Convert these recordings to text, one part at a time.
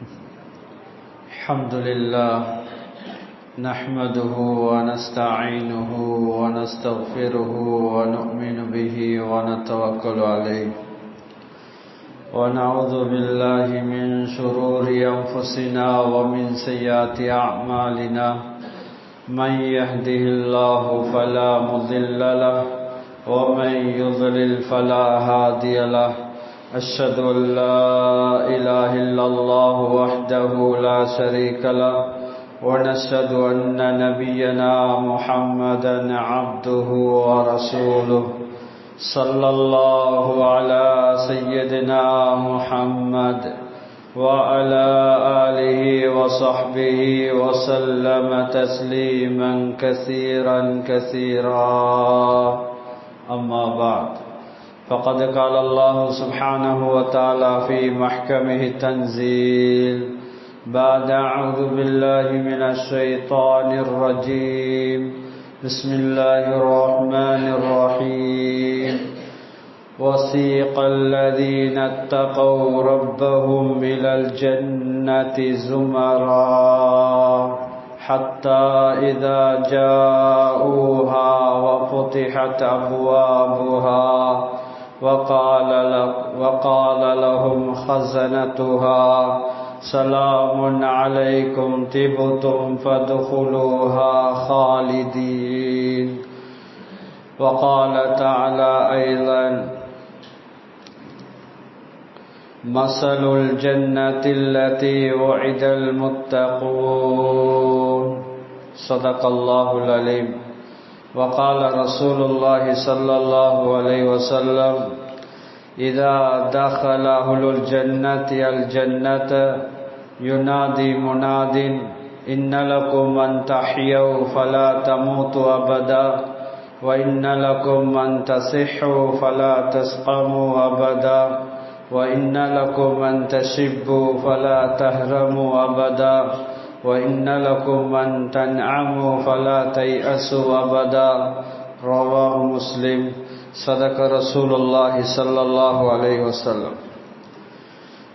الحمد لله نحمده ونستعينه ونستغفره ونؤمن به ونتوكل عليه ونعوذ بالله من شرور أنفسنا ومن سيئات أعمالنا من يهده الله فلا مضل له ومن يضلل فلا هادي له أشهد أن لا إله إلا الله وحده لا شريك له ونشهد أن نبينا محمدا عبده ورسوله صلى الله على سيدنا محمد وعلى آله وصحبه وسلم تسليما كثيرا أما بعد فقد قال الله سبحانه وتعالى في محكمه التنزيل بعد أعوذ بالله من الشيطان الرجيم بسم الله الرحمن الرحيم وسيق الذين اتقوا ربهم إلى الجنة زمرا حتى إذا جاءوها وفتحت أبوابها وقال لهم خزنتها سلام عليكم طبتم فادخلوها خالدين وقال تعالى أيضا مثل الجنة التي وعد المتقون صدق الله العليم وقال رسول الله صلى الله عليه وسلم إذا دخل أهل الجنة الجنة ينادي مناد إن لكم أن تحيوا فلا تموتوا أبدا وإن لكم أن تصحوا فلا تسقموا أبدا وإن لكم أن تشبوا فلا تهرموا أبدا وإن لكم أن تنعموا فلا تيأسوا أبدا رواه مسلم صدق رسول الله صلى الله عليه وسلم.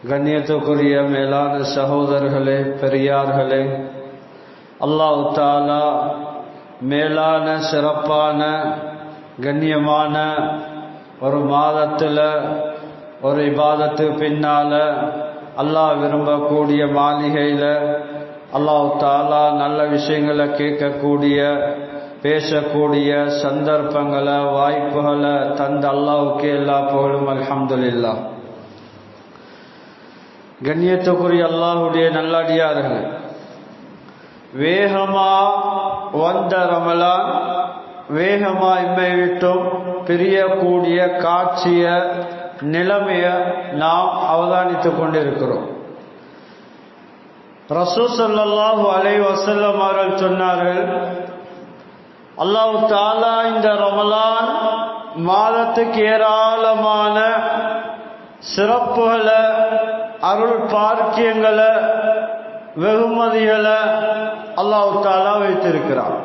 கண்ணியத்துக்குரிய மேலான சகோதரர்களே, பெரியார்களே, அல்லாஹ் தஆலா மேலான சிறப்பான கண்ணியமான ஒரு மாதத்தில் ஒரு இபாதத்து பின்னால அல்லாஹ் விரும்பக்கூடிய மாளிகையில் அல்லாஹ் தஆலா நல்ல விஷயங்களை கேட்கக்கூடிய பேசக்கூடிய சந்தர்ப்பங்களை வாய்ப்புகளை தந்த அல்லாஹ்வுக்கு எல்லா புகழும் அல்ஹம்துலில்லாஹ். கண்ணியத்துக்குரிய அல்லாஹ்வுடைய நல்லடியார்கள், வேகமா வந்த ரமலான் வேகமா இம்மை விட்டும் பிரியக்கூடிய காட்சிய நிலைமைய நாம் அவதானித்துக் கொண்டிருக்கிறோம். ரசூல் ஸல்லல்லாஹு அலைஹி வஸல்லம் அவர்கள் சொன்னார்கள், அல்லாஹ் தஆலா இந்த ரமலான் மாதத்துக்கு ஏராளமான சிறப்புகளை, அருள் பாக்கியங்களை, வெகுமதிகளை அல்லாஹ் தஆலா வைத்திருக்கிறார்.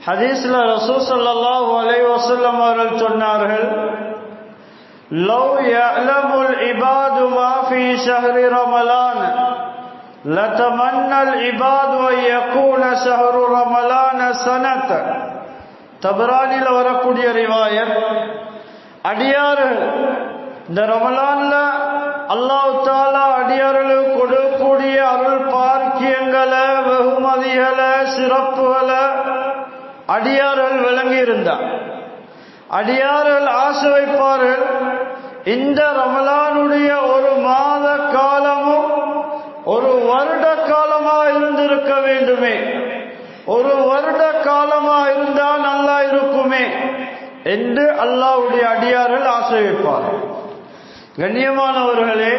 ஹதீஸ்ல ரசூல் ஸல்லல்லாஹு அலைஹி வஸல்லம் அவர்கள் சொன்னார்கள், லவ் யஅலமுல் இபாது மா ஃபீ ஷஹ்ரி ரமலான் லதமன்னல் இபாது அன் யகூன ஷஹ்ரு ரமலான சனத. தபரானில வரக்கூடிய ரிவாயத், அடியார்கள் இந்த ரமலான்ல அல்லாஹ் தஆலா அடியார்களுக்கு கொடுக்கக்கூடிய அருள் பாக்கியங்களை, வெகுமதிகளை, சிறப்புகளை அடியார்கள் விளங்கி இருந்தார். அடியார்கள் ஆசை வைப்பார்கள், இந்த ரமலானுடைய ஒரு மாத காலமும் ஒரு வருட காலமா இருந்திருக்க வேண்டுமே, ஒரு வருட காலமா இருந்தா நல்லா இருக்குமே என்று அல்லாஹ்வுடைய அடியார்கள் ஆசை வைப்பார்கள். கண்ணியமானவர்களே,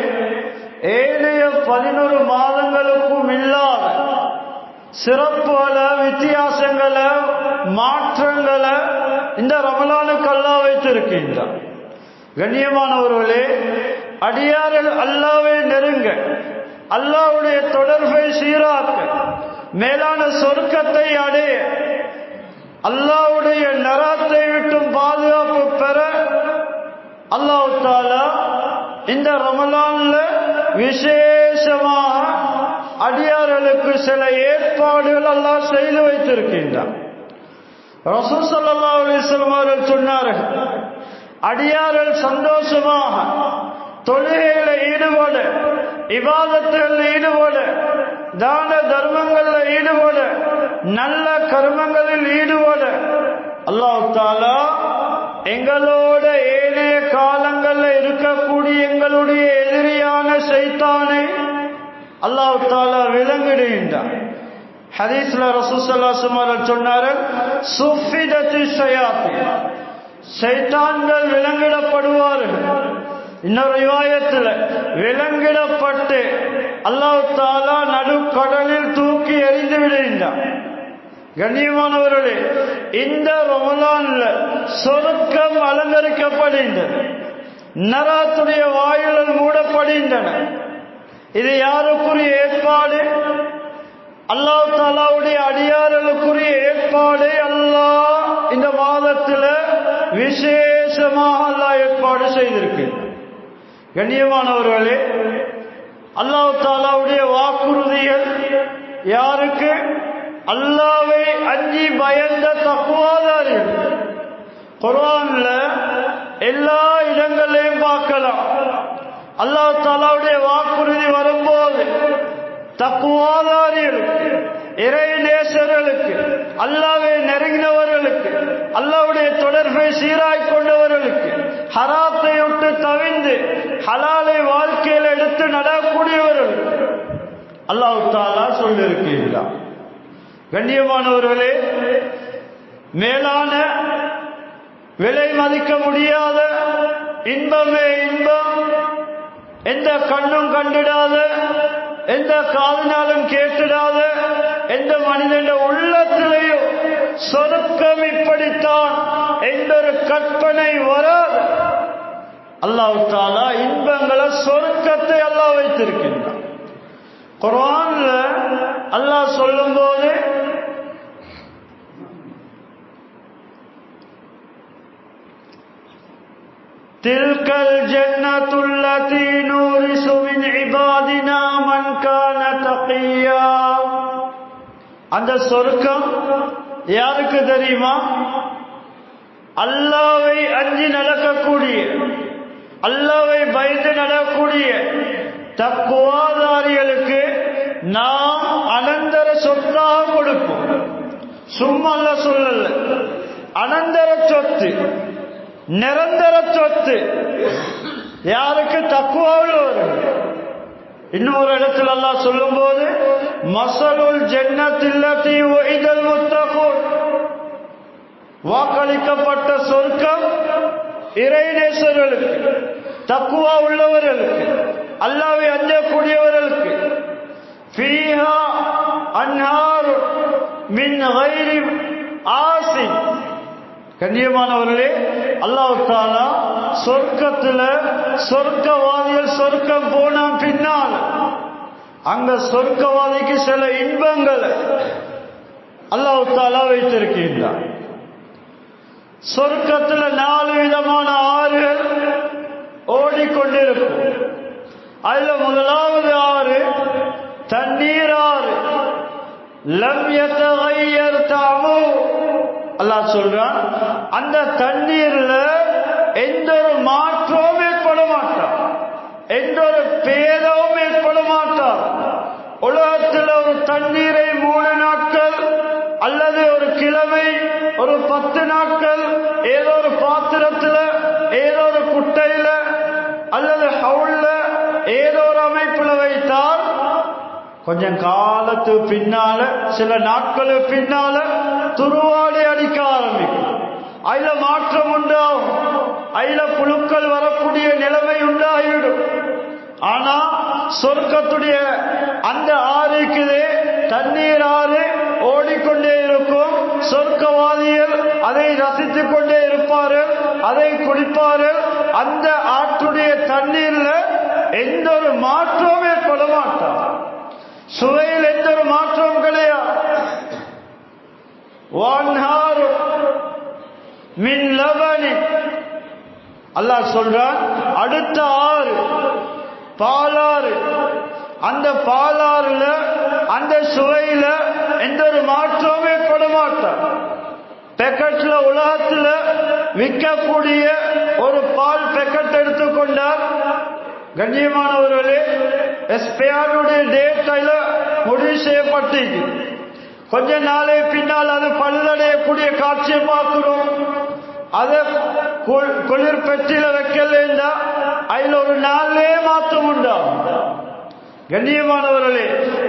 ஏழைய 11 மாதங்களுக்கும் இல்லாத சிறப்புகளை, வித்தியாசங்களை, மாற்றங்களை இந்த ரமலானுக்கு அல்லாஹ் வைத்திருக்கின்றார். கண்ணியமானவர்களே, அடியார்கள் அல்லாஹ்வை நெருங்க, அல்லாஹ்வுடைய தொடர்பை சீராக்க, மேலான சொர்க்கத்தை அடைய, அல்லாஹ்வுடைய நரகத்தை விட்டு பாதுகாப்பு பெற அல்லாஹ் தஆலா இந்த ரமலான்ல விசேஷமாக அடியார்களுக்கு சில ஏற்பாடுகள் அல்லாஹ் செய்து வைத்திருக்கின்றார். ரசூல் ஸல்லல்லாஹு அலைஹி வஸல்லம் அவர்கள் சொன்னார்கள், அடியார்கள் சந்தோஷமாக தொழுகையில ஈடுபட, இபாதத்துகளில் ஈடுபட, தான தர்மங்களில் ஈடுபட, நல்ல கர்மங்களில் ஈடுபட அல்லாஹ் தஆலா எங்களோட ஏனைய காலங்களில் இருக்கக்கூடிய எங்களுடைய எதிரியான ஷைத்தானை அல்லாஹ் தஆலா விலங்கிடுகின்றார். ஹதீஸ்ல ரசூல் ஸல்லல்லாஹு அலைஹி வஸல்லம் சொன்னார்கள், சுஃபிதத்தி ஷயாத்தீன், ஷைத்தான்கள் விலங்கிடப்படுவார்கள். இன்னொரு ரிவாயத்தில் விலங்கிடப்பட்டு அல்லாஹ் தஆலா நடுக்கடலில் தூக்கி எறிந்து விடுகின்றார். கண்ணியமானவர்களே, இந்த ரமலான்ல சொர்க்கம் அலங்கரிக்கப்படுகின்றது, நரகத்துடைய வாயில்கள் மூடப்படுகின்றன. இது யாருக்குரிய ஏற்பாடு? அல்லாஹ் தஆலாவுடைய அடியார்களுக்குரிய ஏற்பாடு. அல்லாஹ் இந்த மாதத்தில் விசேஷமாக அல்லாஹ் ஏற்பாடு செய்திருக்கிறார். கண்ணியமானவர்களே, அல்லாஹ் தஆலாவுடைய வாக்குறுதிகள் யாருக்கு? அல்லாஹ்வை அஞ்சி பயந்த தக்வாதாரிகள். குர்ஆன்ல எல்லா இடங்களையும் பார்க்கலாம். அல்லாஹ் தஆலாவுடைய வாக்குறுதி வரும்போது தக்வாதாரிகளுக்கு, இறை நேசர்களுக்கு, அல்லாஹ்வை நெருங்கினவர்களுக்கு, அல்லாஹ்வுடைய தொடர்பை சீராய் கொண்டவர்களுக்கு, ஹராத்தை விட்டு தவிர்ந்து ஹலாலை வாழ்க்கையில் எடுத்து நடக்கூடியவர்களுக்கு அல்லாஹ் தஆலா சொல்லியிருக்கிறார். கண்ணியமானவர்களே, மேலான விலை மதிக்க முடியாத இன்பமே இன்பம், எந்த கண்ணும் கண்டிடாத, எந்த காதினாலும் கேட்டிடாத, எந்த மனிதன் உள்ளத்திலேயும் சொர்க்கம் இப்படித்தான் என்றொரு கற்பனை வராது. அல்லாஹ் தஆலா இன்பங்களை, சொர்க்கத்தை அல்லாஹ் வைத்திருக்கின்றான். குர்ஆன்ல அல்லாஹ் சொல்லும்போது தில்கல் ஜன்னத்துல்லதி நூரிசு மின் இபாதினா மன் கான தகியா, அந்த சொர்க்கம் யாருக்கு தெரியுமா? அல்லாஹ்வை அஞ்சி நடக்கக்கூடிய, அல்லாஹ்வை பயந்து நடக்கக்கூடிய தக்வாதாரிகளுக்கு நாம் அனந்தர சொத்தாக கொடுப்போம். சும்மா அல்லாஹ் சொல்லல, அனந்தர சொத்து, நிரந்தர சொத்து. யாருக்கு? தக்வா உள்ளவர்கள். இன்னொரு இடத்துல அல்லாஹ் சொல்லும்போது மஸலுல் ஜன்னத்தில்லதி வஇதல் முத்தகூன், வாக்களிக்கப்பட்ட சொர்க்கம் இறைநேசர்களுக்கு, தக்வா உள்ளவர்களுக்கு, அல்லாஹ்வை அஞ்சக்கூடியவர்களுக்கு. ஃபீஹா அன்ஹார் மின் கைரி ஆசின். கண்ணியமானவர்களே, அல்லாஹ் தஆலா சொர்க்கத்துல சொர்க்கவாதிகள் சொர்க்கம் போன பின்னால் அங்க சொர்க்கவாதிக்கு சில இன்பங்களை அல்லாஹ் தஆலா வைத்திருக்கின்றார். சொர்க்கத்துல 4 விதமான ஆறுகள் ஓடிக்கொண்டிருக்கும். அதுல முதலாவது ஆறு தண்ணீர் ஆறு. லம் யதகய்யர் தஅமு, அல்லாஹ் சொல்றான், அந்த தண்ணீர்ல எந்த ஒரு மாற்றமும் ஏற்பட மாட்டார், எந்த ஒரு பேதமும் ஏற்பட மாட்டார். உலகத்தில் ஒரு தண்ணீரை 3 நாட்கள் அல்லது ஒரு கிழமை, ஒரு 10 நாட்கள் ஏதோ ஒரு பாத்திரத்தில், ஏதோ ஒரு குட்டையில அல்லது ஹவுல்ல ஏதோ ஒரு அமைப்புல வைத்தால் கொஞ்சம் காலத்துக்கு பின்னால, சில நாட்களுக்கு பின்னால துருவாடி அடிக்க ஆரம்பிக்கும். அதுல மாற்றம் உண்டாகும், அதுல புழுக்கள் வரக்கூடிய நிலைமை உண்டாகிவிடும். ஆனா சொர்க்கத்துடைய அந்த ஆறு இருக்குதே, தண்ணீர் ஆறு ஓடிக்கொண்டே இருக்கும். சொர்க்கவாதிகள் அதை ரசித்துக் கொண்டே இருப்பார்கள், அதை குடிப்பார்கள். அந்த ஆற்றுடைய தண்ணீர்ல எந்த ஒரு மாற்றமும் ஏற்பட மாட்டார், சுவையில் எந்த ஒரு மாற்றம் கிடையாது. வான்ஹார் மின் லபனி, அல்லாஹ் சொல்றான், அடுத்த ஆறு பாலாறு, அந்த பாலாறுல அந்த சுவையில எந்த ஒரு மாற்றமும் ஏற்பட மாட்டார். பேக்கெட்ல உலகத்துல விற்கக்கூடிய ஒரு பால் பேக்கெட் எடுத்துக்கொண்டார், கண்ணியமானவர்களே, எஸ்பிஆருடைய டேட்ல முடிவு செய்யப்பட்டு கொஞ்ச நாளை பின்னால் அது பல்லடையக்கூடிய காட்சியை பார்க்கிறோம். அதை குளிர் பெட்டியில வைக்கலா அதுல ஒரு நாளே மாற்றம் உண்டாகும். கண்ணியமானவர்களே,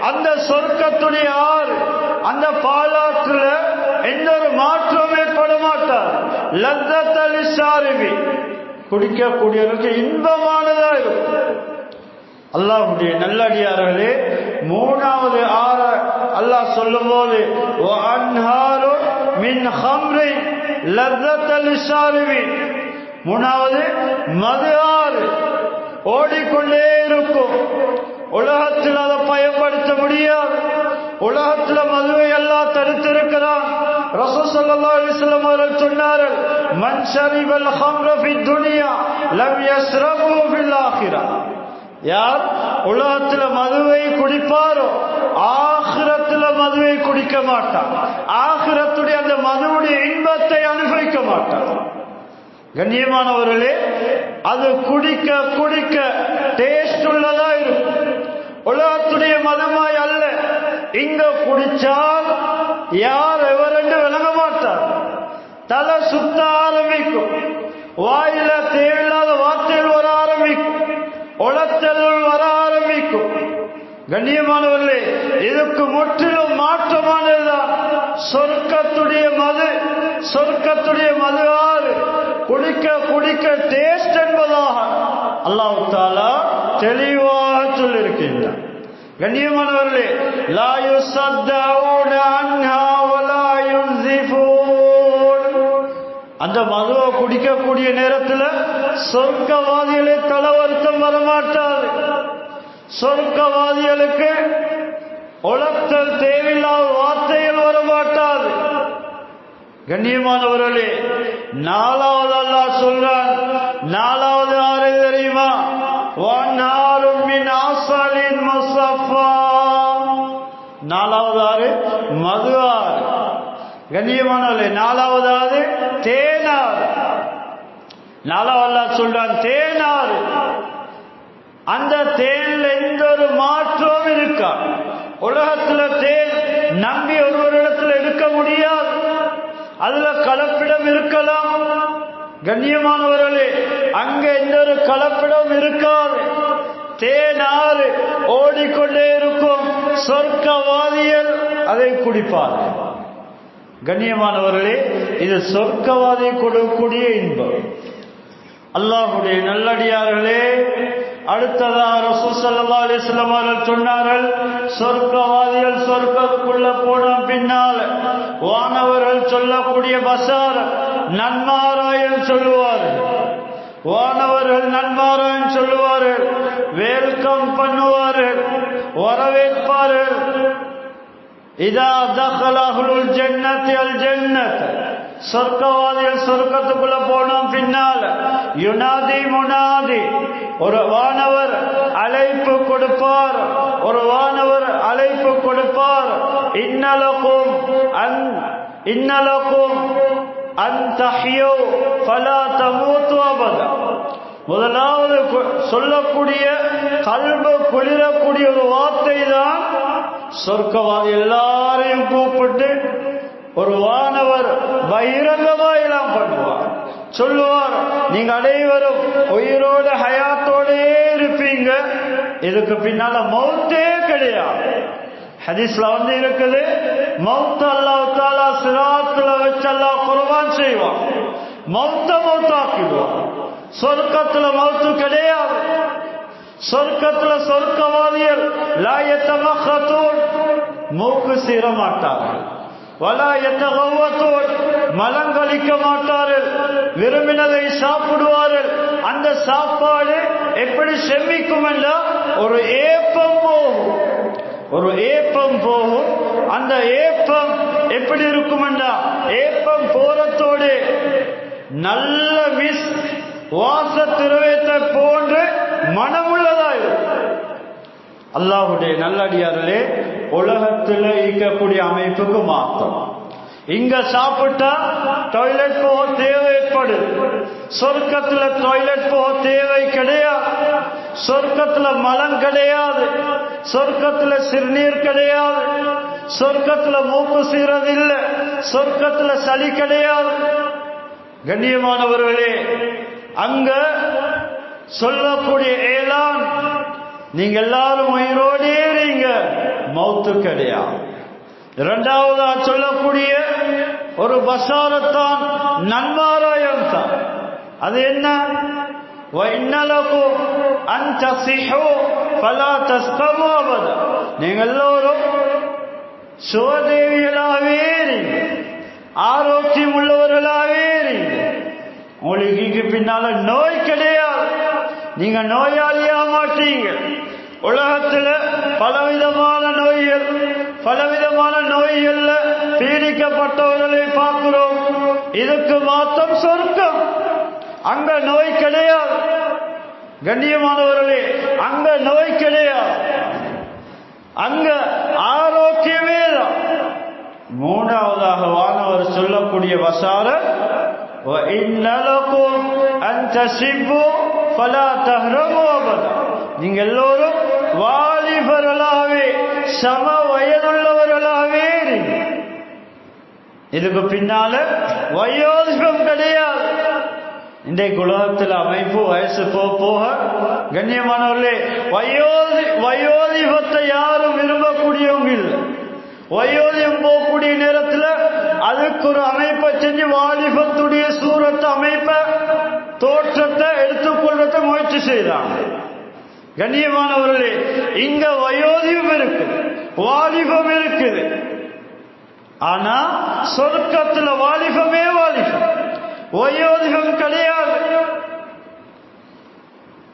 அந்த சொர்க்கத்துடைய ஆறு, அந்த பாலாற்றுல எந்த ஒரு மாற்றம் ஏற்பட மாட்டார். லத்தல் ஷாரிபி, குடிக்கக்கூடியவருக்கு இன்பமானதா இருக்கும். அல்லாஹ்வுடைய நல்லடியார்களே, மூணாவது ஆறு அல்லாஹ் சொல்லும் போது வஅன்ஹாரு மின் ஹம்ரி லத்தல் ஷாரிபி, மூணாவது மது ஆறு ஓடிக்கொண்டே இருக்கும். உலகத்தில் அதை பயன்படுத்த முடியாது. உலகத்தில் மதுவை எல்லாம் தடுத்திருக்கிறான். ரசூல் ஸல்லல்லாஹு அலைஹி வஸல்லம் அவர்கள் சொன்னார்கள், மன் ஷரிபல் ஹம்ர ஃபித் துன்யா லம் யஸ்ரபு ஃபில் ஆখিরা. யார் உலகத்தில் மதுவை குடிப்பாரோ ஆখিরাத்தில் மதுவை குடிக்க மாட்டார். ஆখিরাத்துடைய அந்த மதுவுடைய இன்பத்தை அனுபவிக்க மாட்டார். கண்ணியமானவர்களே, அது குடிக்க குடிக்க டேஸ்ட் உள்ளதா இருக்கும். உலகத்துடைய மதுமாய் அல்ல. இங்க குடிச்சால் யார் எவரென்று விளங்க மாட்டார். தலை சுத்த ஆரம்பிக்கும், வாயில தேவையில்லாத வார்த்தைகள் வர ஆரம்பிக்கும், உளத்தல் வர ஆரம்பிக்கும். கண்ணியமானவர்களே, இதுக்கு முற்றிலும் மாற்றமானதுதான் சொர்க்கத்துடைய மது. சொர்க்கத்துடைய மது ஆறு குடிக்க குடிக்க டேஸ்ட் என்பதாக அல்லாஹ் தஆலா தெளிவாக சொல்லியிருக்கின்றார். கண்ணியமானவர்களே, லா யுஸத்தஊன அன்ஹா வலா யுன்ஸிஃபூன். அந்த மதுவை குடிக்கக்கூடிய நேரத்தில் சொர்க்கவாதிகளை தலை வருத்தம் வரமாட்டாது. சொர்க்கவாதிகளுக்கு உளத்தல் தேவையில்லாத வார்த்தைகள் வரமாட்டாது. கண்ணியமானவர்களே, நாலாவது அல்லாஹ் சொல்றான், நாலாவது ஆறு தெரியுமா? வன்னாரும் மின் அஸலின் முஸஃபா. நாலாவது ஆறு மது ஆறு. கண்ணியமானவர்களே, நாலாவது ஆறு தேனாறு. நாலாவது அல்லாஹ் சொல்றான் தேனாறு. அந்த தேன்ல எந்த ஒரு மாற்றமும் இருக்கா. உலகத்துல தேன் நம்பி ஒருவரிடத்தில் எடுக்க முடியாது. அதுல கலப்பிடம் இருக்கலாம். கண்ணியமானவர்களே, அங்க எந்த ஒரு கலப்பிடம் இருக்காது. தேனாறு ஓடிக்கொண்டே இருக்கும். சொர்க்கவாதிகள் அதை குடிப்பார்கள். கண்ணியமானவர்களே, இது சொர்க்கவாதி கொடுக்கக்கூடிய இன்பம். அல்லாஹ்வுடைய நல்லடியார்களே, அடுத்ததாக ரசூல் ஸல்லல்லாஹு அலைஹி வஸல்லம் அவர்கள் சொன்னார்கள், சொர்க்கவாதிகள் சொர்க்கத்துக்குள்ள போன பின்னால் வானவர்கள் சொல்லக்கூடிய பஷார் நன்மாராயம் சொல்லுவார்கள். வானவர்கள் நன்மாராயம் சொல்லுவார்கள், வெல்கம் பண்ணுவார்கள், வரவேற்பார்கள். இதா தഖல அஹ்லுல் ஜன்னத்தி அல் ஜன்னத், சொர்க்கவாதிகள் சொர்க்கத்துக்குள்ள போனோம் பின்னால் யுனாதி முனாதி, ஒரு வானவர் அழைப்பு கொடுப்பார். ஒரு வானவர் அழைப்பு கொடுப்பார், இன்னலகும் அன் தஹ்யூ ஃபலா தமூது அபதா. முதலாவது சொல்லக்கூடிய கல்பு குளிரக்கூடிய ஒரு வார்த்தை தான் சொர்க்கவாதி எல்லாரையும் கூப்பிட்டு ஒரு வானவர் பகிரங்கமா எல்லாம் பண்ணுவார். சொல்லுவார், நீங்க அனைவரும் உயிரோட ஹயாத்தோடே இருப்பீங்க, இதுக்கு பின்னால மௌத்தே கிடையாது. ஹதீஸ்ல இருக்குது, மௌத் அல்லாஹ் தஆலா சிராத்துல வச்சு அல்லாஹ் குர்பான் செய்வான், மௌத்தாக்கிடுவான். சொர்க்கத்துல மௌத்து கிடையாது. சொர்க்கத்துல சொர்க்கவாதிகள் லா யதமഖதூன், மூக்கு சீர மாட்டார்கள். வலா யதகவதூன், மலங்கழிக்க மாட்டார்கள். விரும்பினதை சாப்பிடுவார்கள். அந்த சாப்பாடு எப்படி செம்மிக்கும் என்றால் ஒரு ஏப்பம் போகும். ஒரு ஏப்பம் போகும். அந்த ஏப்பம் எப்படி இருக்கும் என்றால் ஏப்பம் போறத்தோடு நல்ல வாச திரவியத்தை போன்று மனமுள்ளதாயிருக்கும். அல்லாஹ்வுடைய நல்லடியார்களே, உலகத்தில் இருக்கக்கூடிய அமைப்புக்கு மாற்றம். இங்க சாப்பிட்டா டாய்லெட் போக தேவை ஏற்படுது. சொர்க்கத்துல டாய்லெட் போக தேவை கிடையாது. சொர்க்கத்துல மலம் கிடையாது. சொர்க்கத்துல சிறுநீர் கிடையாது. சொர்க்கத்துல மூக்கு சீரது இல்லை. சொர்க்கத்துல சளி கிடையாது. கண்ணியமானவர்களே, அங்க சொல்லக்கூடிய ஏலான், நீங்க எல்லாரும் உயிரோடே இருங்க, மௌத்து கிடையாது. இரண்டாவதா சொல்லக்கூடிய ஒரு பசாரத்தான் நன்மாராயம் தான். அது என்ன? நீங்க எல்லோரும் சுவதேவிகளாகவே இருங்க, ஆரோக்கியம் உள்ளவர்களாகவே இருங்க. உங்களுக்கு பின்னால நோய் கிடையாது. நீங்க நோயாளியா மாட்டீங்க. உலகத்துல பலவிதமான நோய்கள்ல பீடிக்கப்பட்டவர்களை பார்க்கிறோம். இதுக்கு மாத்தம் சொர்க்கம். அங்க நோய் கிடையாது. கண்ணியமானவர்களே, அங்க நோய் கிடையாது. அங்க ஆரோக்கியமே தான். மூன்றாவதாக வானவர் சொல்லக்கூடிய வசார, நீங்க எல்லோரும் வாலிபர்களாகவே சம வயதுள்ளவர்களாகவே இருங்க. இதுக்கு பின்னால வயோதிகம் கிடையாது. இன்றைக்கு உலகத்தில் அமைப்பு வயசு போக கண்ணியமானவர்களே, வயோதிகத்தை யாரும் விரும்பக்கூடியவங்க இல்லை. வயோதிகம் போகக்கூடிய நேரத்தில் அதுக்கு ஒரு அமைப்பை செஞ்சு வாலிபத்துடைய சூரத்தை அமைப்பை தோற்றத்தை எடுத்துக்கொள்றத முயற்சி செய்தாங்க. கண்ணியமானவர்களே, இங்க வயோதிகம் இருக்குது, வாலிபம் இருக்குது. ஆனா சொர்க்கத்துல வாலிபமே வாலிபம், வயோதிகம் கிடையாது.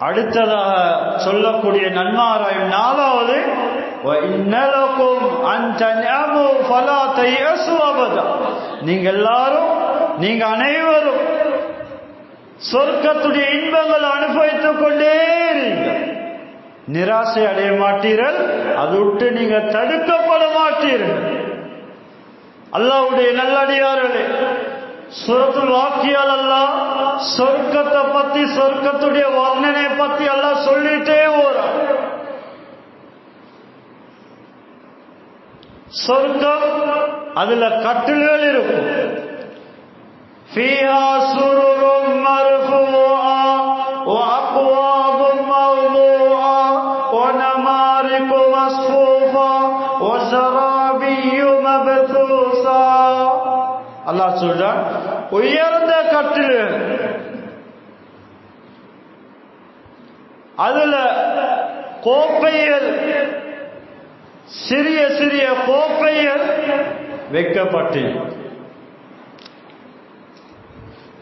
அடுத்ததாக சொல்லக்கூடிய நன்மாராயம் நாலாவது, நீங்க எல்லாரும், நீங்க அனைவரும் சொர்க்கத்துடைய இன்பங்கள் அனுபவித்துக் கொண்டே இருங்க. நிராசை அடைய மாட்டீர்கள். அது விட்டு நீங்க தடுக்கப்பட மாட்டீர்கள். அல்லாஹ்வுடைய நல்லடியார்களே, சூரத்துல் வாக்கியால் அல்லாஹ் சொர்க்கத்தை பத்தி, சொர்க்கத்துடைய வர்ணனை பத்தி அல்லாஹ் சொல்லிட்டே போறான். சொர்க்கம், அதுல கட்டில்கள் இருக்கும். ஃபீஹா சுருரும் மர்ஃபூஆ வ அக்வாபும் மவ்தூஆ வ நமாரிகு மஸ்ஃபூஃபா வ ஸராபிய்யு மப்தூஸா. அல்லாஹ் சொல்றான், உயர்ந்த கட்டில்கள், அதுல கோப்பைகள், சிறிய சிறிய கோப்பைகள் வைக்கப்பட்டு,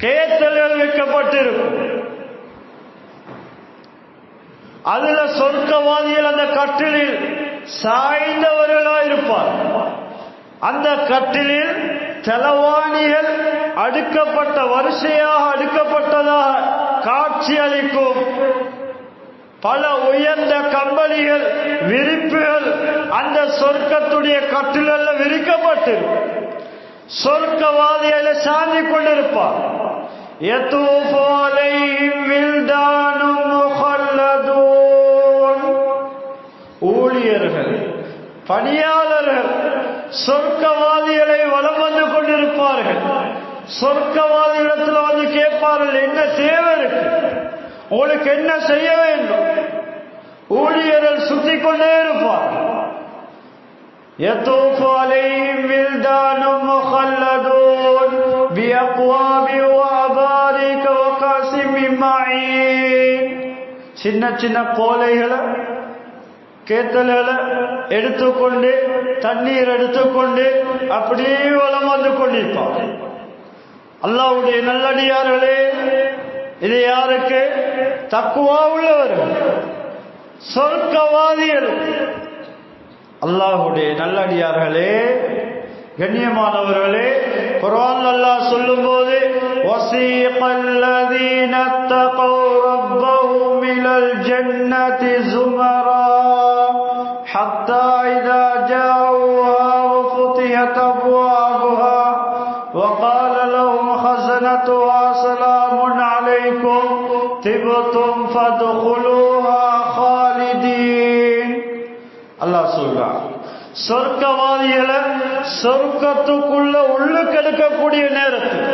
கேத்தல்கள் வைக்கப்பட்டிருக்கும். அதுல சொர்க்கவாதிகள் அந்த கட்டிலில் சாய்ந்தவர்களாயிருப்பார். அந்த கட்டிலில் தலவாணிகள் அடுக்கப்பட்ட, வரிசையாக அடுக்கப்பட்டதாக காட்சி அளிக்கும். பல உயர்ந்த கம்பளிகள், விரிப்புகள் அந்த சொர்க்கத்துடைய கட்டில விரிக்கப்பட்டிருக்கும். சொர்க்கவாதிகளை சாந்தி கொண்டிருப்பார். ஊழியர்கள், பணியாளர்கள் சொர்க்கவாதிகளை வலம் வந்து கொண்டிருப்பார்கள். சொர்க்கவாதிகளிடத்தில் வந்து கேட்பார்கள், என்ன தேவை இருக்கு, உங்களுக்கு என்ன செய்ய வேண்டும்? ஊழியர்கள் சுத்தி கொண்டே இருப்பார். يطوف عليهم ولدان مخلدون بأكواب وأباريك وكأس من معين. சின்ன சின்ன கோலைகளை, கேத்தல்களை எடுத்துக்கொண்டு, தண்ணீர் எடுத்துக்கொண்டு அப்படியே வலம் வந்து கொண்டிருப்பார். அல்லாஹ்வுடைய நல்லடியார்களே, இது யாருக்கு? தக்வா உள்ளவர்கள், சொர்க்கவாதிகள். அல்லாஹ்வுடைய நல்லடியார்களே, கண்ணியமானவர்களே, குர்ஆன் அல்லாஹ் சொல்லும்போது வஸீகல்லதீன தகவ் ரப்பஹும் இலல் ஜன்னதி ஸுமரா ஹத்தா இதா ஜாஊஹா வஃபுதிஹத் அப்வாபுஹா وقال لهم خزنتها سلام عليكم طبتم فادخلوها خالدين. அல்லாஹ் சொல்றான், சொர்க்கவாதிகளை சொர்க்கத்துக்குள்ள உள்ளுக்கு எடுக்கக்கூடிய நேரத்தில்,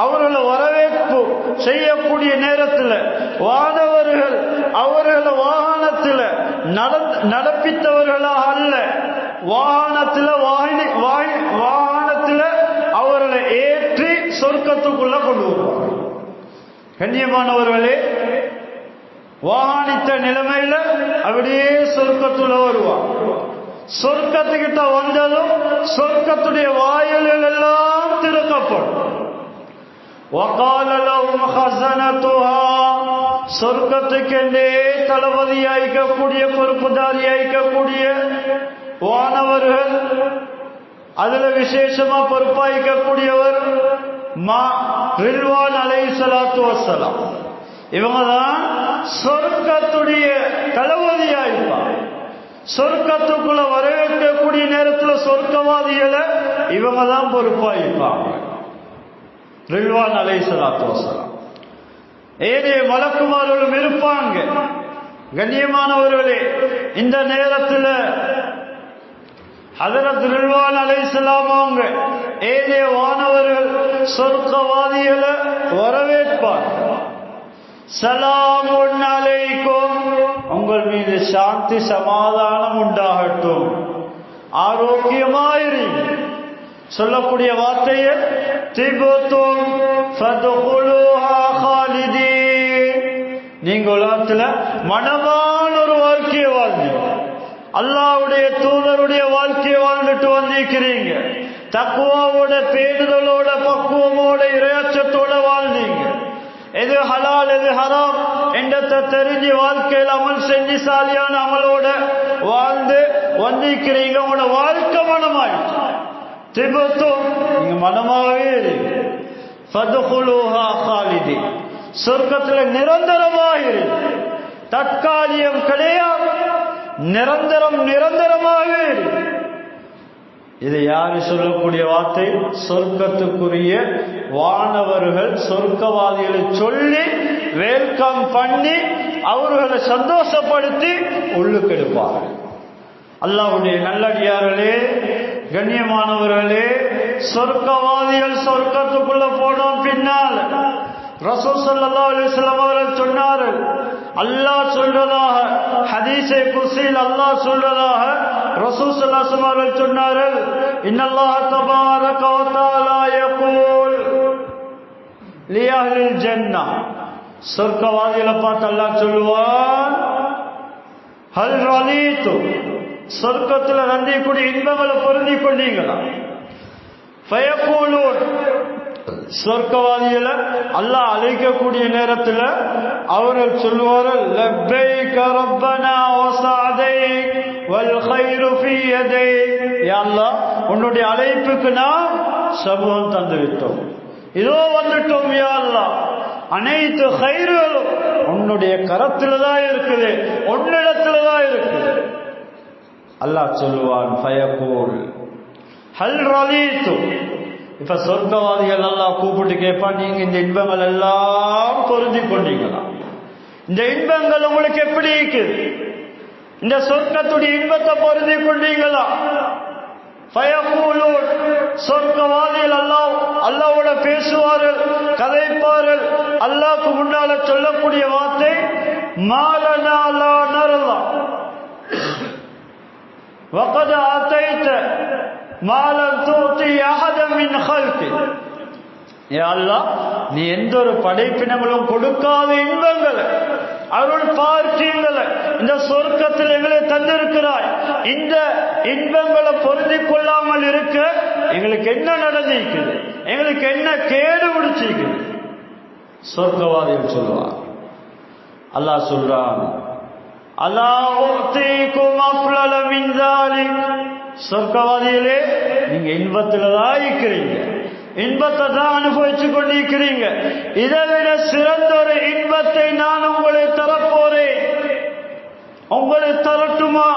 அவர்களை வரவேற்பு செய்யக்கூடிய நேரத்தில், வானவர்கள் அவர்களை வாகனத்தில் நடப்பித்தவர்களாக அல்ல, வாகனத்தில் அவர்களை ஏற்றி சொர்க்கத்துக்குள்ள கொண்டு வருவார். கண்ணியமானவர்களே, வாகனித்த நிலைமையில அப்படியே சொர்க்கத்துல வருவார். சொர்க்கத்துக்கிட்ட வந்ததும் சொர்க்கத்துடைய வாயில்கள் எல்லாம் திறக்கப்படும். சொர்க்கத்துக்கென்றே தளபதியாய்க்கக்கூடிய பொறுப்புதாரியாய்க்கக்கூடிய வானவர்கள், அதுல விசேஷமா பொறுப்பாய்க்கக்கூடியவர் ரில்வான் அலைஹிஸ்ஸலாத்து வஸ்ஸலாம். இவங்கதான் சொர்க்கத்துடைய தளபதியாய்ப்பார். சொர்க்கத்துக்குள்ள வரவேற்கக்கூடிய நேரத்தில் சொர்க்கவாதிகளை இவங்க தான் பொறுப்பாயிருப்பாங்க. ரில்வான் அலைஹிஸ்ஸலாத்து வஸ்ஸலாம். ஏதே மலக்குமார்களும் இருப்பாங்க. கண்ணியமானவர்களே, இந்த நேரத்தில் ஹஜ்ரத் ரில்வான் அலைஹிஸ்ஸலாம் அவங்க ஏதே வானவர்கள் சொர்க்கவாதிகளை வரவேற்பார். சலாமுன் அலைக்கும், உங்கள் மீது சாந்தி சமாதானம் உண்டாகட்டும், ஆரோக்கியமாயிரும் சொல்லக்கூடிய வார்த்தையை திபுத்தும் ஃபதுகுலுஹா காலிதீன், நீங்க உலகத்தில் மனமான ஒரு வாழ்க்கையை வாழ்ந்தீங்க, அல்லாஹ்வுடைய தூதருடைய வாழ்க்கையை வாழ்ந்துட்டு வந்திருக்கிறீங்க, தக்வாவோட பேணுதலோட பக்குவமோட இறையச்சத்தோட வாழ்ந்தீங்க, எது ஹலால் எது ஹராம் என்றதை தெரிஞ்சு வாழ்க்கையில் அமல் செஞ்சு சாலியான அமலோட வாழ்ந்து வந்திருக்கிறீங்க. உங்களோட வாழ்க்கை மனமாயிடுச்சு. திபத்தும், நீங்க மனமாகவே ஃபதுகுலுஹா காலிதீன், சொர்க்கத்தில் நிரந்தரமாக தற்காலிகம் கிடையாது, நிரந்தரமாகவே. இதை யாரு சொல்லக்கூடிய வார்த்தை? சொர்க்கத்துக்குரிய வானவர்கள் சொர்க்கவாதிகளை சொல்லி வெல்கம் பண்ணி அவர்களை சந்தோஷப்படுத்தி உள்ளுக்கெடுப்பார்கள். அல்லாஹ்வுடைய நல்லடியார்களே, கண்ணியமானவர்களே, சொர்க்கவாதிகள் சொர்க்கத்துக்குள்ள போனோம் பின்னால் ரசூல் ஸல்லல்லாஹு அலைஹி வஸல்லம் அவர்கள் சொன்னார்கள், அல்லாஹ் சொல்றதாக ஹதீஸே குர்சியில் அல்லாஹ் சொல்றதாக ரசூல் ஸல்லல்லாஹு அலைஹி வஸல்லம் அவர்கள் சொன்னார்கள், இன்னல்லாஹ தபாரக வ தஆலா யகூல் லி அஹ்லில் ஜன்னah, சொர்க்கவாதிகளை பார்த்து அல்லாஹ் சொல்லுவான், ஹல் ரலீது, சொர்க்கத்தில் நன்றிக்கூடிய இன்பங்களை பொருந்தி கொண்டீங்களா? ஃபயகூலூன், சொர்க்கவாதிகளை அல்லாஹ் அழைக்கக்கூடிய நேரத்தில் அவர்கள் சொல்லுவார்கள், லப்பைக ரப்பனா வ சஅதைக் வல் கைரு ஃபீ யதைக், யா அல்லாஹ் உன்னுடைய அழைப்புக்கு நாம் சமூகம் தந்து விட்டோம், இதோ வந்துட்டோம் யா அல்லாஹ், அனைத்து கைர்களும் உன்னுடைய கரத்தில் தான் இருக்குது, உன்னிடத்தில் தான் இருக்குது. அல்லாஹ் சொல்லுவான், ஃபயகூல் ஹல் ரலீது, இப்ப சொர்க்கவாதிகள் எல்லாம் கூப்பிட்டு கேட்பான், நீங்க இந்த இன்பங்கள் எல்லாம் பொருந்தி கொண்டீங்களா? இந்த இன்பங்கள் உங்களுக்கு எப்படி இருக்குது? இந்த சொர்க்கத்துடைய இன்பத்தை பொருந்தி கொண்டீங்களா? ஃபயகூலூன், சொர்க்கவாதிகள் அல்லாஹ்வோட பேசுவார்கள், கதைப்பார்கள். அல்லாஹ்வுக்கு முன்னால சொல்லக்கூடிய வார்த்தை, மாலனா லா நர்லா வகத் ஆதைத மாலம் தூத்தி அஹதம் மின் ஹல்கி, யா அல்லாஹ் நீ எந்த ஒரு படைப்பினங்களும் கொடுக்காத இன்பங்களை, அருள் பார்க்கியங்களை இந்த சொர்க்கத்தில் எங்களை தந்திருக்கிறாய். இந்த இன்பங்களை பொருந்தி கொள்ளாமல் இருக்க எங்களுக்கு என்ன நடந்திருக்குது, எங்களுக்கு என்ன கேடு பிடிச்சிருக்குது? சொர்க்கவாதிகள் சொல்லுவார். அல்லாஹ் சொல்றான், அலா உத்தீகும் அஃலல மின் ஸாலிக், சொர்க்கவாதிகளே, நீங்க இன்பத்துல தான் இருக்கிறீங்க, இன்பத்தை தான் அனுபவிச்சு கொண்டிருக்கிறீங்க. இதை விட சிறந்த ஒரு இன்பத்தை நான் உங்களை தரப்போறேன், உங்களை தரட்டுமா?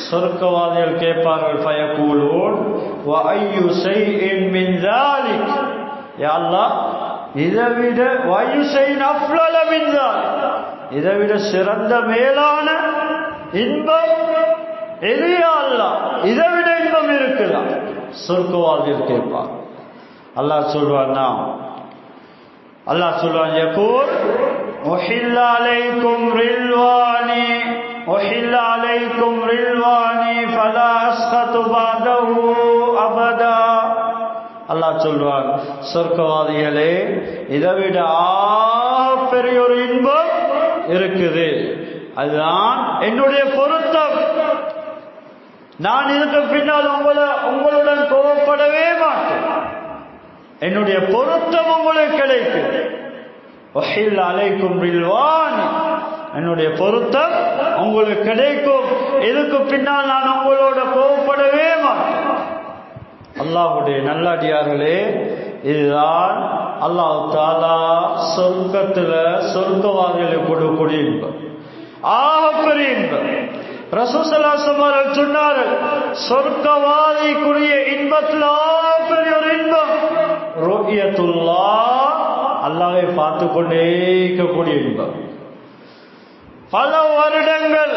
சொர்க்கவாதிகள் கேட்பார்கள், ஃபயகூலூன் வ அய்யு ஷைஇன் மின் ذلك, யா அல்லாஹ் இதை விட வயு ஷைஇன் அஃலல மின் ذلك, இதை விட சிறந்த மேலான இன்பம் எது யா அல்லாஹ்? இதை விட இன்பம் இருக்குதா? சொர்க்கவாதிகள் கேட்பார். அல்லாஹ் சொல்வானா, அல்லாஹ் சொல்வான், யகூல் உஹில்ல அலைக்கும் ரில்வானி உஹில்ல அலைக்கும் ரில்வானி ஃபலா அஸ்கது பஅதஹு அபதா. அல்லாஹ் சொல்வான், சொர்க்கவாதிகளே, இதை விட பெரிய ஒரு இன்பம் இருக்குது, அதுதான் என்னுடைய பொருத்தம். நான் இதுக்கு பின்னால் உங்களுடன் கோபப்படவே மாட்டேன், என்னுடைய பொருத்தம் உங்களுக்கு கிடைக்கும். உஹில்ல அலைக்கும் ரில்வானி, என்னுடைய பொருத்தம் உங்களுக்கு கிடைக்கும், இதுக்கு பின்னால் நான் உங்களோட கோபப்படவே மாட்டேன். அல்லாஹ்வுடைய நல்லடியார்களே, இதுதான் அல்லாஹ் தஆலா சொர்க்கத்துல சொர்க்கவாதிகளுக்கு கொடுக்கக்கூடிய இன்பம், ஆகப்பெரிய இன்பம். ரசூல் ஸல்லல்லாஹு அலைஹி வஸல்லம் சொன்னார்கள், சொர்க்கவாதிக்குரிய இன்பத்தில் ஆகப்பெரிய ஒரு இன்பம் ருயத்துல்லாஹ், அல்லாஹ்வை பார்த்து கொண்டே இருக்கக்கூடிய இன்பம். பல வருடங்கள்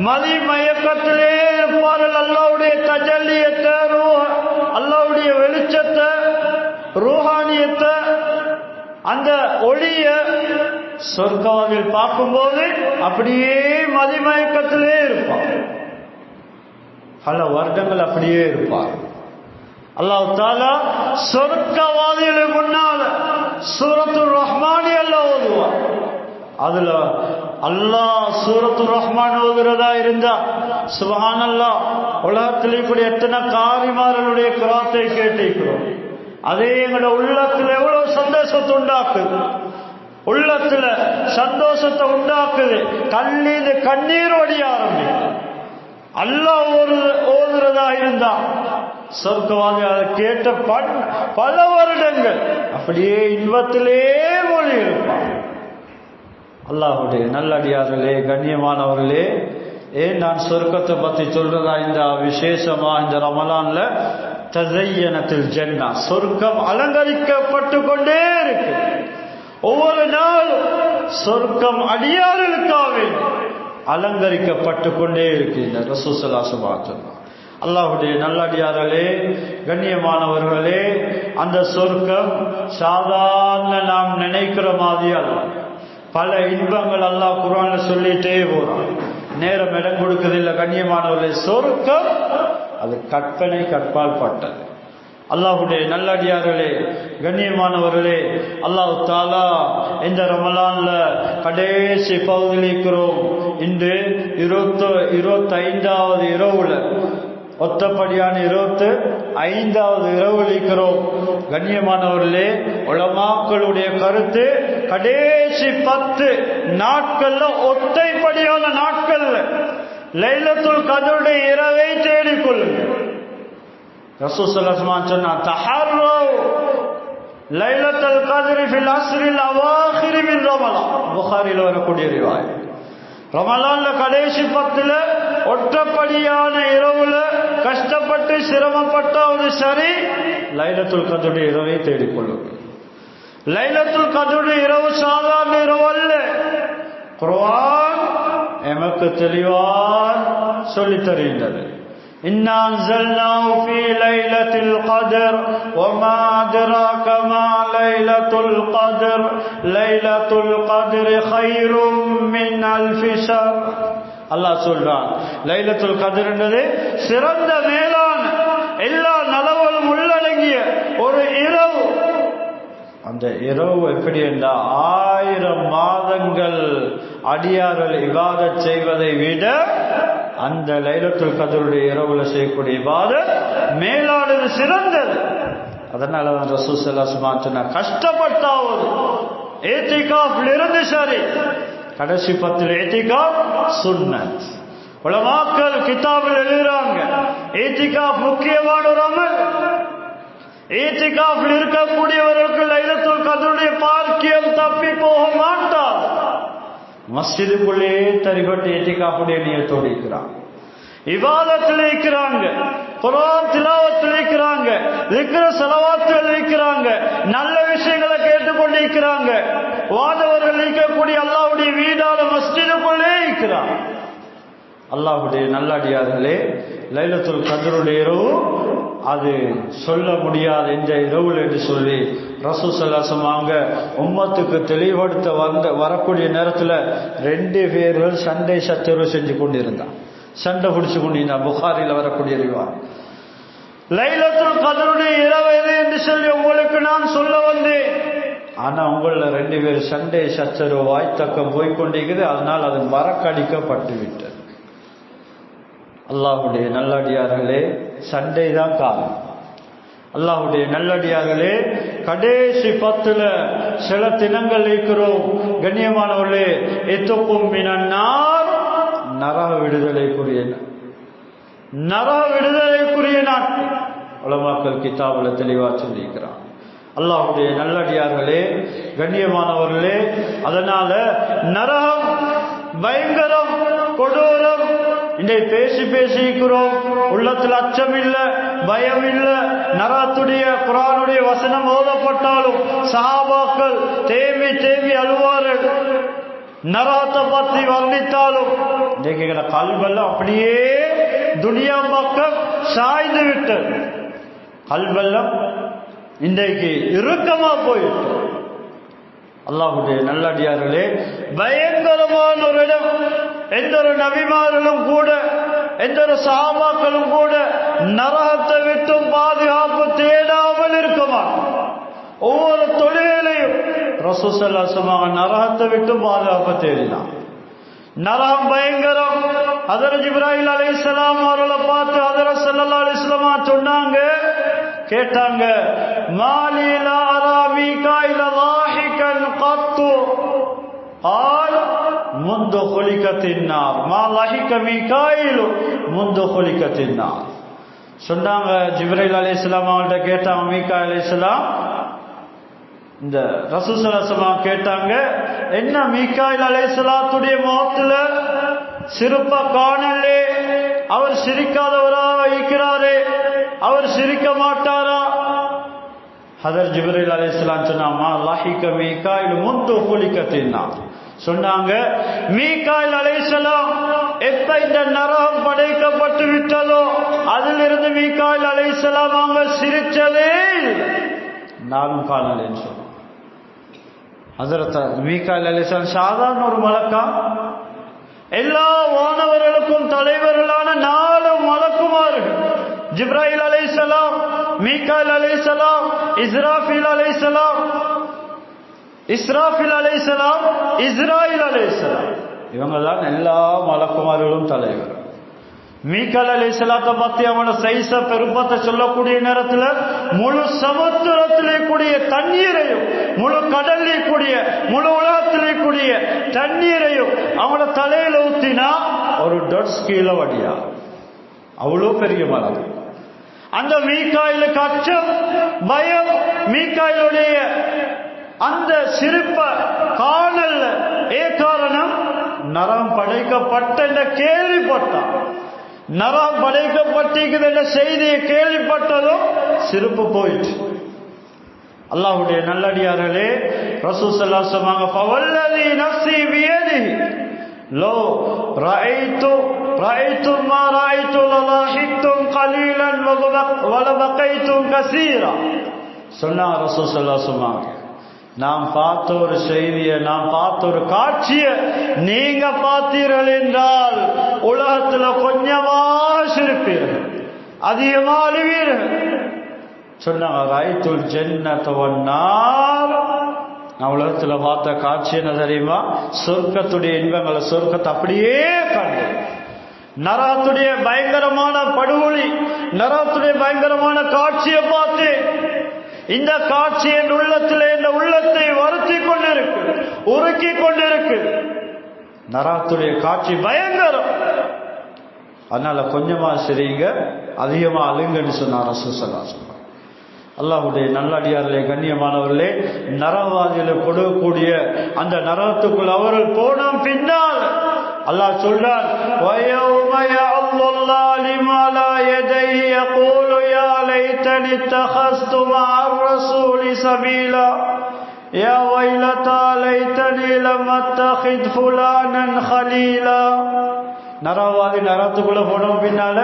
மதி மயக்கத்திலே இருப்பார்கள். அல்லாஹ்வுடைய தஜல்லியத்தை, அல்லாஹ்வுடைய வெளிச்சத்தை, ரூஹானியத்தை, அந்த ஒளிய சொர்க்கவாதிகள் பார்க்கும்போது அப்படியே மதிமயக்கத்திலே இருப்பார். பல வருடங்கள் அப்படியே இருப்பார். அல்லாஹ் தஆலா சொர்க்கவாதிகளுக்கு முன்னால சூரத்துர் ரஹ்மானி அல்லாஹ் ஓதுவார். அதுல அல்லாஹ் சூரத்துர் ரஹ்மான் ஓதுறதா இருந்தா சுப்ஹானல்லாஹ், உலகத்தில் இப்படி எத்தனை காரிமார்களுடைய கிராத்தை கேட்டிருக்கிறோம். அதே எங்களோட உள்ளத்துல எவ்வளவு சந்தோஷத்தை உண்டாக்குது, உள்ளத்துல சந்தோஷத்தை உண்டாக்குது, கண்ணீர் கண்ணீர் வடிய ஆரம்பிக்கும். அல்லாஹ் ஓதுறதா இருந்தா சொர்க்கவாதி அதை கேட்ட பல வருடங்கள் அப்படியே இன்பத்திலே மொழி இருப்பான். அல்லாஹ்வுடைய நல்லடியார்களே, கண்ணியமானவர்களே, ஏன் நான் சொர்க்கத்தை பத்தி சொல்றதா இந்த விசேஷமா இந்த ரமலான்ல தஸய்யனத்துல் ஜன்னா, சொர்க்கம் அலங்கரிக்கப்பட்டு கொண்டே இருக்கு. ஒவ்வொரு நாளும் சொர்க்கம் அடியார்களுக்காக அலங்கரிக்கப்பட்டு கொண்டே இருக்கு. இந்த ரசூல் ஸல்லல்லாஹு அலைஹி வஸல்லம், அல்லாஹ்வுடைய நல்லடியார்களே, கண்ணியமானவர்களே, அந்த சொர்க்கம் சாதாரண நாம் நினைக்கிற மாதிரி அல்ல. பல இன்பங்கள் அல்லாஹ் குர்ஆன்ல சொல்லிட்டே போறான், நேரம் இடம் கொடுக்கறதில்லை. கண்ணியமானவர்களே, சொர்க்கம் அது கற்பனை கற்பால் பட்டது. அல்லாஹ்வுடைய நல்லடியார்களே, கண்ணியமானவர்களே, அல்லாஹ் தஆலா இந்த ரமலான்ல கடைசி பகுதியில் இருக்கிறோம். இன்று 25வது இரவுல, ஒத்தப்படியான 25வது இரவு இருக்கிறோம். கண்ணியமானவர்களே, உலமாக்களுடைய கருத்து கடைசி 10 நாட்கள்ல, ஒத்தைப்படியான நாட்கள்ல லைலத்துல் கத்ருடைய இரவை தேடிக்கொள்ளுங்கள். ரசூல் ஸல்லல்லாஹு அலைஹி வஸல்லம் சொன்னார், தஹர்ரவ் லைலத்துல் கத்ரி ஃபில் அஸ்ரில் அவாஹிர் மின் ரமலான். புகாரில வரக்கூடிய ரிவாயத். ரமலான்ல கடைசி 10ல ஒற்றப்படியான இரவுல கஷ்டப்பட்டு சிரமப்பட்டாவது சரி, லைலத்துல் கத்ருடைய இரவை தேடிக்கொள்ளுங்கள். லைலத்துல் கத்ருடைய இரவு சாதாரண இரவு அல்ல. குர்ஆன் எமக்கு தெளிவாக சொல்லித் தருகின்றது. இன்னா அன்ஸல்னாஹு ஃபீ லைலத்தில் கத்ர் வமா அத்ராக மா லைலத்துல் கத்ர் லைலத்துல் கத்ரி கைரும் மின் அல்ஃபி ஷஹர். அல்லாஹ் சொல்றான், லைலத்துல் கத்ர் என்பது சிறந்த மேலான எல்லா நலவுகளும் உள்ளடங்கிய ஒரு இரவு. அந்த இரவு எப்படி என்றால் 1000 மாதங்கள் அடியார்கள் இபாதத் செய்வதை விட அந்த லைலத்துல் கத்ருடைய இரவுல செய்யக்கூடிய இபாதத் மேலானது, சிறந்தது. அதனாலதான் ரசூல் ஸல்லல்லாஹு அலைஹி வஸல்லம் சொன்னார், கஷ்டப்பட்டாவது இத்திகாஃப்ல இருந்து சரி, கடைசி 10 இத்திகாஃப் சுன்னத். உலமாக்கள் கிதாபில் எழுதுறாங்க, ஈத்திகாஃப் முக்கியமான ஒரு அமல். ஈத்திகாஃபில் இருக்கக்கூடியவர்களுக்கு லைலத்துல் கத்ருடைய பாக்கியம் தப்பி போக மாட்டார். மஸ்ஜிதுக்குள்ளே தரிபட்டு ஈத்திகாஃபுடைய நியத்தோடு இருக்கிறாங்க, இபாதத்தில் இருக்கிறாங்க, குர்ஆன் திலாவத்தில் இருக்கிறாங்க, திக்ர் ஸலவாத்தில் இருக்கிறாங்க, நல்ல விஷயங்களை கேட்டுக்கொண்டு இருக்கிறாங்க. வானவர்கள் இருக்கக்கூடிய அல்லாஹ்வுடைய வீடான மஸ்ஜிதுக்குள்ளே இருக்கிறாங்க. அல்லாஹ்வுடைய நல்லடியார்களே, லைலத்துல் கத்ருடைய இரவு அது சொல்ல முடியாத இந்த இரவு என்று சொல்லி ரசூல் ஸல்லல்லாஹு அலைஹி வஸல்லம் உம்மத்துக்கு தெளிவுபடுத்த வரக்கூடிய நேரத்தில் 2 பேர்கள் சண்டை சச்சரவு செஞ்சு கொண்டிருந்தார், சண்டை பிடிச்சு கொண்டிருந்தார். புகாரில் வரக்கூடிய ரிவாயத். லைலத்துல் கத்ருடைய இரவு எது என்று சொல்லி உங்களுக்கு நான் சொல்ல வந்தேன். ஆனா உங்கள 2 பேர் சண்டை சச்சரவு வாய்த்தக்கம் போய்கொண்டிருக்குது. அதனால் அது மறக்கடிக்கப்பட்டு விட்டது. அல்லாஹ்வுடைய நல்லடியார்களே, சண்டை தான் காரணம். அல்லாஹ்வுடைய நல்லடியார்களே, கடைசி 10ல் சில தினங்கள் இருக்கிறோம். கண்ணியமானவர்களே, எத்துக்கும் மினன்னார், நரக விடுதலைக்குரிய நாள். உலமாக்கள் கிதாபுல தெளிவா சொல்லியிருக்கிறான். அல்லாஹ்வுடைய நல்லடியார்களே, கண்ணியமானவர்களே, அதனால நரகம் பயங்கரம், கொடூரம். இன்றைக்கு பேசி பேசிக்கிறோம், உள்ளத்தில் அச்சம் இல்ல, பயம் இல்ல. நரகத்துடைய குர்ஆனுடைய வசனம் ஓதப்பட்டாலும் சஹாபாக்கள் தேம்பி தேம்பி அழுவார்கள். நரகத்தை பற்றி வர்ணித்தாலும் இன்றைக்கு கல்வெல்லாம் அப்படியே துனியா பக்கம் சாய்ந்து விட்டது. கல்வெல்லாம் இன்றைக்கு இறுக்கமா போயிட்டு. அல்லாஹ்வுடைய நல்லடியார்களே, பயங்கரமான ஒரு இடம். எந்த ஒரு நபிமார்களும் கூட, எந்த ஒரு சஹாபாக்களும் கூட நரகத்தை விட்டும் பாதுகாப்பு தேடாமல் இருக்குமா? ஒவ்வொரு தொழுகையிலையும் ரசூல் ஸல்லல்லாஹு அலைஹி வஸல்லம் நரகத்தை விட்டும் பாதுகாப்பு தேடினார். நரகம் பயங்கரம். ஹஜ்ரத் ஜிப்ராயில் அலைஹிஸ்ஸலாம் அவர்களை பார்த்து ஹஜ்ரத் ஸல்லல்லாஹு அலைஹி வஸல்லம் சொன்னாங்க, கேட்டாங்க, மாலி லா அரா மீகாயில லாஹிகன் கத்து قال منذ خلقت النار ما لحق ميكائيل منذ خلقت النار. சொன்னாங்க, ஜிப்ரீல் அலைஹிஸ்ஸலாம் அவங்கள்ட்ட கேட்டாங்க, மீகாயில் அலைஹிஸ்ஸலாம் இந்த ரசூல் ஸல்லல்லாஹு அலைஹி வஸல்லம் கேட்டாங்க, என்ன மீகாயில் அலைஹிஸ்ஸலாத்துடைய முகத்துல சிரிப்ப காணலே, அவர் சிரிக்காதவராக இருக்கிறாரே, அவர் சிரிக்க மாட்டாரா? ஹஜ்ரத் ஜிப்ரீல் அலைஹிஸ்ஸலாம் சொன்னாங்க, லஹிக மீகாயில் முந்து குலிகத்தின்னா. சொன்னாங்க, மீகாயில் அலைஹிஸ்ஸலாம் எப்ப இந்த நரகம் படைக்கப்பட்டு விட்டதோ அதிலிருந்து மீகாயில் அலைஹிஸ்ஸலாம் அவங்க சிரிச்சதே நானும் காணலேன்னு சொன்னாங்க. ஹஜ்ரத் மீகாயில் அலைஹிஸ்ஸலாம் சாதாரண ஒரு மலக்கா? எல்லா வானவர்களுக்கும் தலைவர்களான 4 மலக்குமார்கள், ஜிப்ராயில் அலைஹிஸ்ஸலாம், மீகாயில் அலைஹிஸ்ஸலாம், இஸ்ராஃபீல் அலைஹிஸ்ஸலாம், இஸ்ராயில் அலைஹிஸ்ஸலாம், இவங்கெல்லாம் எல்லா மலக்குமார்களும் தலைவர். மீகாயில் அலைஹிஸ்ஸலாத்தை பத்தி அவனோட சைஸ பெருப்பத்தை சொல்லக்கூடிய நேரத்தில் முழு சமுத்திரத்திலே கூடிய தண்ணீரையும், முழு கடலிலே கூடிய, முழு உலகத்திலே கூடிய தண்ணீரையும் அவனோட தலையில ஊத்தினா ஒரு டொட்ஸ் கீழே வடியா. அவ்வளோ பெரிய மலம். அந்த மீகாயிலுக்கு அச்சம், பயம், மீகாயிலுடைய அந்த சிரிப்ப காணல்ல. காரணம், நரகம் படைக்கப்பட்ட கேள்விப்பட்டான். நரகம் படைக்கப்பட்டிருக்குது என்ற செய்தியை கேள்விப்பட்டதும் சிரிப்பு போயிட்டு. அல்லாஹ்வுடைய நல்லடியார்களே, ரசூல் ஸல்லல்லாஹு அலைஹி வஸல்லம் ஃபவல்லதி நஃப்ஸி பியதிஹி லோ ரஅய்து மா ரஅய்து லலாஹித்தும் கலீலன் வலபகைத்தும் கஸீரா. சொன்னாங்க ரசூல் ஸல்லல்லாஹு அலைஹி வஸல்லம், நாம் பார்த்த ஒரு செய்தியை, நாம் பார்த்த ஒரு காட்சியை நீங்க பார்த்தீர்கள் என்றால் உலகத்துல கொஞ்சமா சிரிப்பீர்கள், அதிகமா அழுவீர்கள். சொன்னாங்க, ரஅய்துல் ஜன்னத வன்னார். நான் உலகத்துல பார்த்த காட்சி என்ன தெரியுமா? சொர்க்கத்துடைய இன்பங்களை, சொர்க்கத்தை அப்படியே கண்டு, நரகத்துடைய பயங்கரமான படுகொலி, நரகத்துடைய பயங்கரமான காட்சியை பார்த்து இந்த காட்சி என் உள்ளத்தில், என் உள்ளத்தை வருத்தி கொண்டிருக்கு, உருக்கி கொண்டிருக்கு. நரகத்துடைய காட்சி பயங்கரம். அதனால கொஞ்சமா சிரிங்க, அதிகமா அழுங்கன்னு சொன்னார் ரசூல் ஸல்லல்லாஹு அலைஹி வஸல்லம். அல்லாஹ்வுடைய நல்லடியார்களே, கண்ணியமானவர்களே, நரகவாதிகளை கொடுக்கக்கூடிய அந்த நரகத்துக்குள் அவர்கள் போன பின்னால் அல்லாஹ் சொல்றான், وَيَوْمَ يَعَضُّ الظَّالِمُ عَلَى يَدَيْهِ يَقُولُ يَا لَيْتَنِي اتَّخَذْتُ مَعَ الرَّسُولِ سَبِيلًا يَا وَيْلَتَى لَيْتَنِي لَمْ أَتَّخِذْ فُلَانًا خَلِيلًا. நரகவாதி நரகத்துக்குள்ள போன பின்னால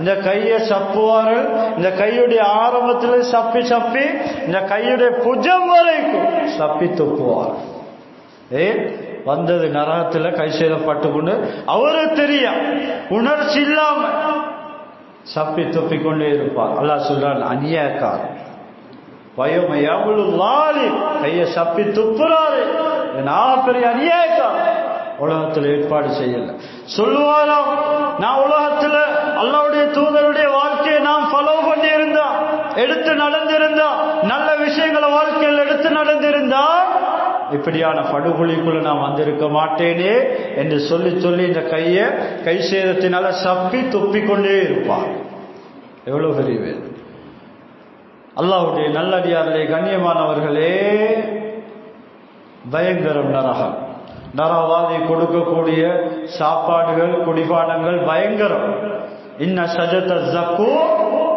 இந்த கையை சப்புவார்கள். இந்த கையுடைய ஆரம்பத்தில் சப்பி சப்பி இந்த கையுடைய புஜம் வரைக்கும் சப்பி துப்புவார். வந்தது நரகத்துல கை செய்யப்பட்டு கொண்டு அவரு தெரிய உணர்ச்சி இல்லாம சப்பி துப்பி கொண்டே இருப்பார். அல்லாஹ் சொல்றான், அநியாயக்காரன் கையை சப்பி துப்புறாரு, பெரிய அநியாயக்காரன். உலகத்துல ஏற்பாடு செய்யல. சொல்லுவாராம், நான் உலகத்துல அல்லாஹ்வுடைய தூதருடைய வாழ்க்கையை நாம் ஃபாலோ பண்ணி இருந்தா, எடுத்து நடந்திருந்தா, நல்ல விஷயங்களை வாழ்க்கையில் எடுத்து நடந்திருந்தா இப்படியான படுகொலிக்குள்ள நான் வந்திருக்க மாட்டேனே என்று சொல்லி சொல்லி இந்த கையை கை சேதத்தினால சப்பி துப்பிக்கொண்டே இருப்பார். எவ்வளவு பெரிய வேலை! அல்லாஹ்வுடைய நல்லடியார்களே, கண்ணியமானவர்களே, பயங்கரம் நரகம். நரகவாதி கொடுக்கக்கூடிய சாப்பாடுகள் குடிபானங்கள் பயங்கரம். இன்ன ஷஜத ஸக்கூம்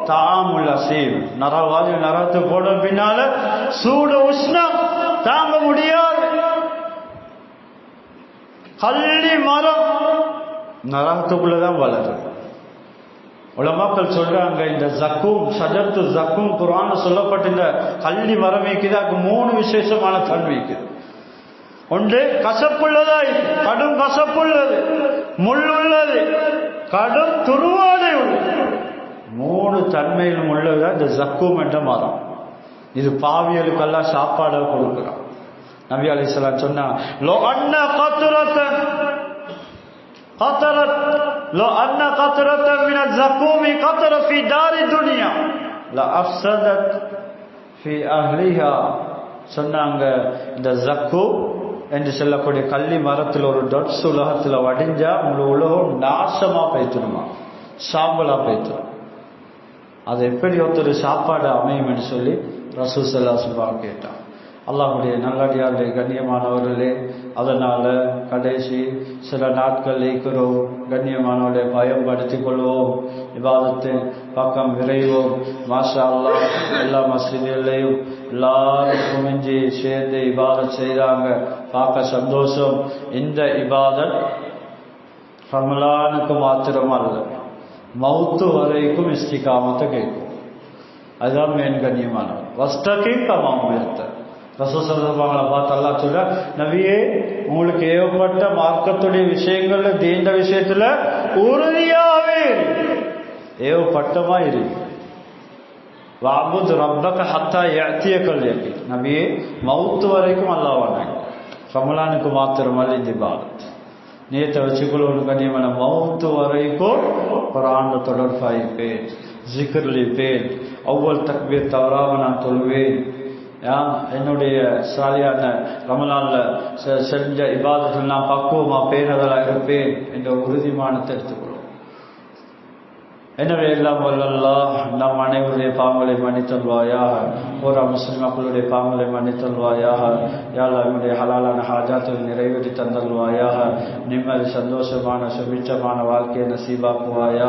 தஆமுல் அஸீம். நரகவாதி நரகத்துக்கு போன பின்னால சூடு உஷ்ணம் தாங்க முடியாது. கள்ளி மரம் நரகத்துக்குள்ளதான் வளரும். உலமாக்கள் சொல்றாங்க, இந்த ஜக்கூம் ஷஜத்து ஜக்கூம் குர்ஆன்ல சொல்லப்பட்ட இந்த கள்ளி மரம் அதுக்கு 3 விசேஷமான தன்மைக்கு. ஒன்று கசப்புள்ளதாய், கடும் கசப்புள்ளது, முள்ளுள்ளது, கடும் துருவாடை உள்ளது. 3 தன்மையிலும் உள்ளதுதான் இந்த ஜக்கூம் என்ற மரம். இது பாவியலுக்கெல்லாம் சாப்பாடு கொடுக்கிறான். நபி அலைஹிஸ்ஸலாம் சொன்னா, லோ அன்ன கத்ரத்தன் கத்ரத் லோ அன்ன கத்ரத்தன் மின ஜக்கூமி கத்ர ஃபீ தாரி துன்யா லா அஃஸதத் ஃபீ அஹ்லிஹா. சொன்னாங்க, இந்த ஜக்கூம் என்று சொல்லக்கூடிய கள்ளி மரத்தில் ஒரு டொட்ஸ் உலகத்துல வடிஞ்சா முழு உலகம் நாசமா போய்த்துருமா, சாம்பலா போய்த்துரும். அது எப்படி ஒருத்தர் சாப்பாடு அமையும் என்று சொல்லி ரசூல் ஸல்லல்லாஹு அலைஹி வஸல்லம் கேட்டான். அல்லாஹ்வுடைய நல்லடியார்களே, கண்ணியமானவர்களே, அதனால கடைசி சில நாட்கள் இருக்கிறோம். கண்ணியமானவர்களை பயன்படுத்திக் கொள்வோம், இபாதத்தின் பக்கம் விரைவோம். மாஷா அல்லாஹ், எல்லா மஸ்ஜிதுகளையும் எல்லாருக்கும் மிஞ்சி சேர்ந்து இபாதத் செய்கிறாங்க, பார்க்க சந்தோஷம். இந்த இபாதத் ரமலானுக்கு மாத்திரம் அல்ல, மௌத்து வரைக்கும் இஸ்திகாமத்தை கேட்கும். அதுதான் மேன் கண்ணியமானவர். வஸ்தகீம் கமா உமிர்த. ரசூல் ஸல்லல்லாஹு அலைஹி வஸல்லம் பார்த்து அல்லாஹ் சொல்ற, நபியே, உங்களுக்கு ஏவப்பட்ட மார்க்கத்துடைய விஷயங்கள்ல தீண்ட விஷயத்துல உறுதியாவே ஏவப்பட்டமா இருக்கு. வஅபுத் ரப்பக ஹத்தா யஅதியகல் யகீன். நபியே, மௌத்து வரைக்கும் அல்லாஹ் வணங்கு. ரமலானுக்கு மாத்திரமல்ல இந்த இபாதத். நேற்றை வச்சுக்கொள்ள கண்ணியமான மௌத்து வரைக்கும் குர்ஆன்ல தொடர்பாயிருப்பேன், ஜிக்ர்லிப்பேன், அவ்வல் தக்பீர் தவறாம நான் தொழுவேன். என்னுடைய சாலியான ரமலான்ல செஞ்ச இபாதத்தில் நான் பக்குவமா பேணுதலா இருப்பேன் என்ற உறுதிமானத்தை எடுத்துக்கொள்ளும். எனவே எல்லாம் வல்லல்லாஹ் நம் அனைவருடைய பாவங்களை மன்னித்தல்வாயாக, ஒரு முஸ்லிம் மக்களுடைய பாவங்களை மன்னித்தல்வாயாக. யா அல்லாஹ், என்னுடைய ஹலாலான ஹாஜாத்துகளை நிறைவேற்றி தந்தல்வாயாக. நிம்மதி, சந்தோஷமான சுபிட்சமான வாழ்க்கையை நசீபாக்குவாயா.